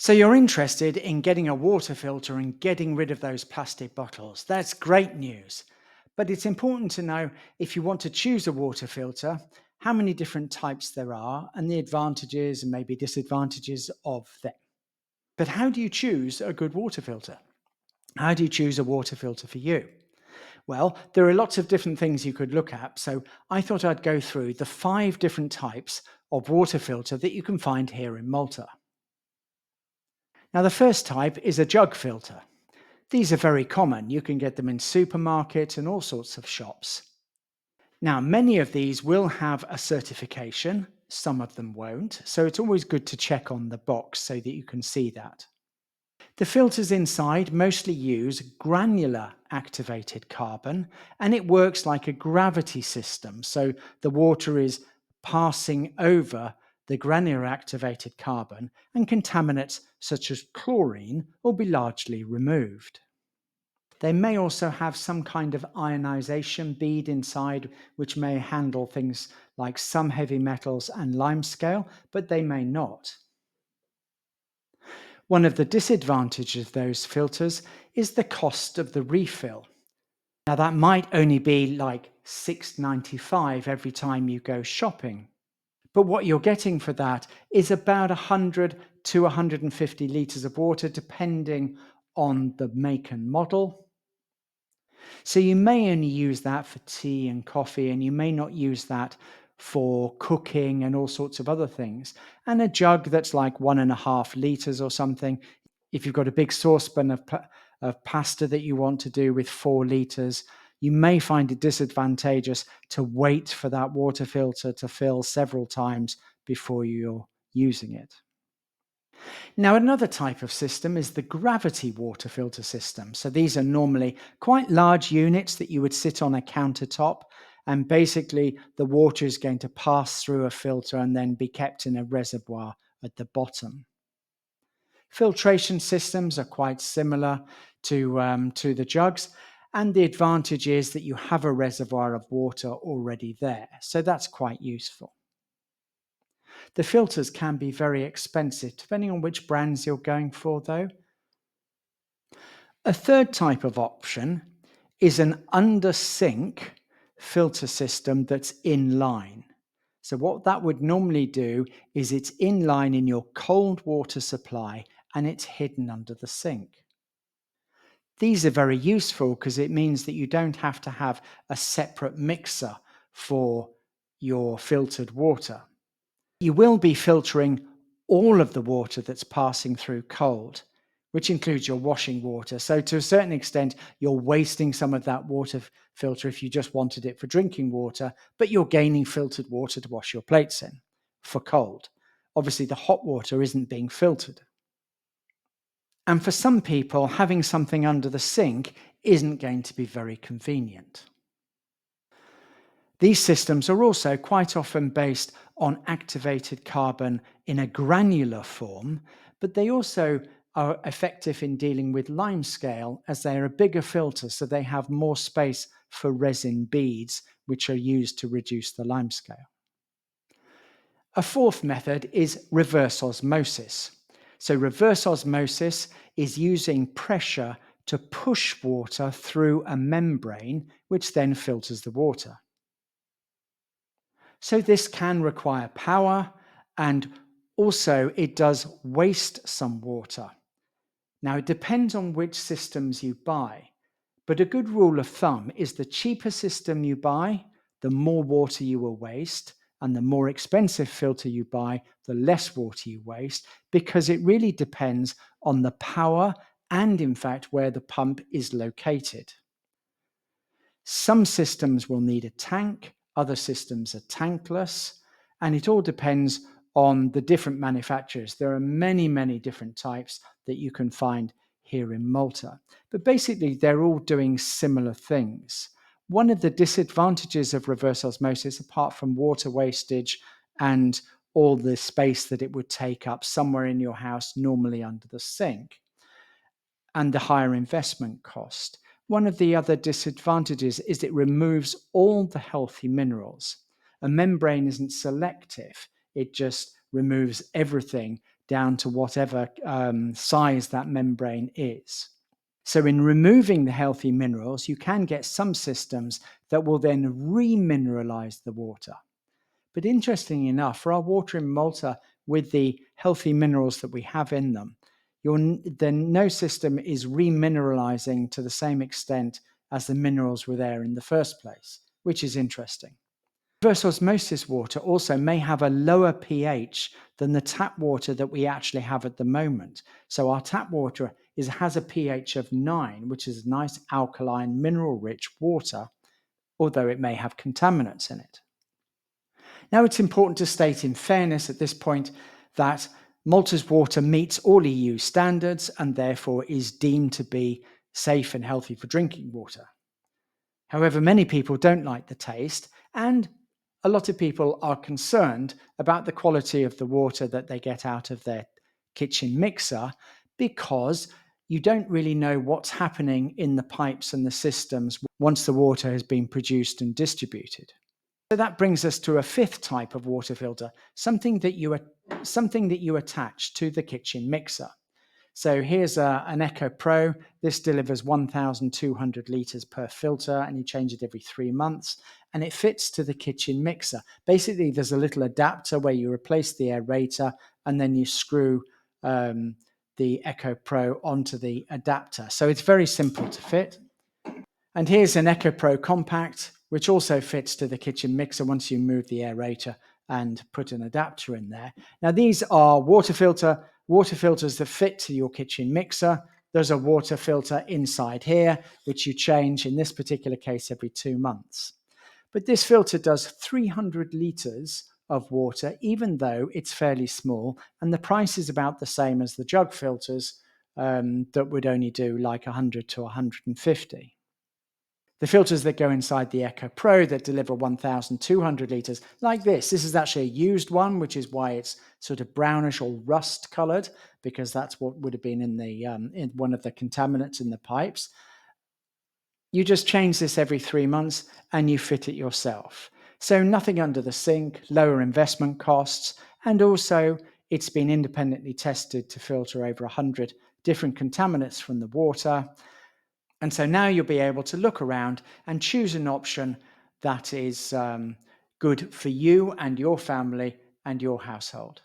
So you're interested in getting a water filter and getting rid of those plastic bottles. That's great news. But it's important to know, if you want to choose a water filter, how many different types there are and the advantages and maybe disadvantages of them. But how do you choose a good water filter? How do you choose a water filter for you? Well, there are lots of different things you could look at. So I thought I'd go through the 5 different types of water filter that you can find here in Malta. Now, the first type is a jug filter. These are very common. You can get them in supermarkets and all sorts of shops. Now, many of these will have a certification, some of them won't, so it's always good to check on the box so that you can see that. The filters inside mostly use granular activated carbon, and it works like a gravity system, so the water is passing over the granular activated carbon, and contaminants such as chlorine will be largely removed. They may also have some kind of ionization bead inside, which may handle things like some heavy metals and limescale, but they may not. One of the disadvantages of those filters is the cost of the refill. Now, that might only be like $6.95 every time you go shopping. But what you're getting for that is about 100 to 150 litres of water, depending on the make and model. So you may only use that for tea and coffee, and you may not use that for cooking and all sorts of other things. And a jug that's like 1.5 litres or something, if you've got a big saucepan of pasta that you want to do with 4 litres, you may find it disadvantageous to wait for that water filter to fill several times before you're using it. Now, another type of system is the gravity water filter system. So these are normally quite large units that you would sit on a countertop, and basically the water is going to pass through a filter and then be kept in a reservoir at the bottom. Filtration systems are quite similar to the jugs, and the advantage is that you have a reservoir of water already there. So that's quite useful. The filters can be very expensive, depending on which brands you're going for, though. A third type of option is an under-sink filter system that's in line. So what that would normally do is it's in line in your cold water supply and it's hidden under the sink. These are very useful because it means that you don't have to have a separate mixer for your filtered water. You will be filtering all of the water that's passing through cold, which includes your washing water. So to a certain extent, you're wasting some of that water filter if you just wanted it for drinking water, but you're gaining filtered water to wash your plates in for cold. Obviously, the hot water isn't being filtered. And for some people, having something under the sink isn't going to be very convenient. These systems are also quite often based on activated carbon in a granular form, but they also are effective in dealing with limescale, as they are a bigger filter, so they have more space for resin beads, which are used to reduce the limescale. A fourth method is reverse osmosis. So reverse osmosis is using pressure to push water through a membrane, which then filters the water. So this can require power, and also it does waste some water. Now, it depends on which systems you buy, but a good rule of thumb is the cheaper system you buy, the more water you will waste, and the more expensive filter you buy, the less water you waste, because it really depends on the power and, in fact, where the pump is located. Some systems will need a tank, other systems are tankless, and it all depends on the different manufacturers. There are many, many different types that you can find here in Malta. But basically, they're all doing similar things. One of the disadvantages of reverse osmosis, apart from water wastage and all the space that it would take up somewhere in your house, normally under the sink, and the higher investment cost. One of the other disadvantages is it removes all the healthy minerals. A membrane isn't selective, it just removes everything down to whatever size that membrane is. So in removing the healthy minerals, you can get some systems that will then remineralize the water. But interestingly enough, for our water in Malta, with the healthy minerals that we have in them, then no system is remineralizing to the same extent as the minerals were there in the first place, which is interesting. Reverse osmosis water also may have a lower pH than the tap water that we actually have at the moment. So our tap water has a pH of 9, which is nice alkaline, mineral-rich water, although it may have contaminants in it. Now, it's important to state in fairness at this point that Malta's water meets all EU standards and therefore is deemed to be safe and healthy for drinking water. However, many people don't like the taste, and a lot of people are concerned about the quality of the water that they get out of their kitchen mixer, because you don't really know what's happening in the pipes and the systems once the water has been produced and distributed. So that brings us to a fifth type of water filter, something that you attach to the kitchen mixer. So here's an Echo Pro. This delivers 1,200 litres per filter, and you change it every 3 months, and it fits to the kitchen mixer. Basically, there's a little adapter where you replace the aerator and then you screw the Echo Pro onto the adapter. So it's very simple to fit. And here's an Echo Pro Compact, which also fits to the kitchen mixer once you move the aerator and put an adapter in there. Now, these are water filters that fit to your kitchen mixer. There's a water filter inside here, which you change, in this particular case, every 2 months. But this filter does 300 litres of water, even though it's fairly small, and the price is about the same as the jug filters that would only do like 100 to 150. The filters that go inside the Echo Pro that deliver 1,200 litres, like this is actually a used one, which is why it's sort of brownish or rust coloured, because that's what would have been in one of the contaminants in the pipes. You just change this every 3 months and you fit it yourself. So nothing under the sink, lower investment costs, and also it's been independently tested to filter over 100 different contaminants from the water. And so now you'll be able to look around and choose an option that is good for you and your family and your household.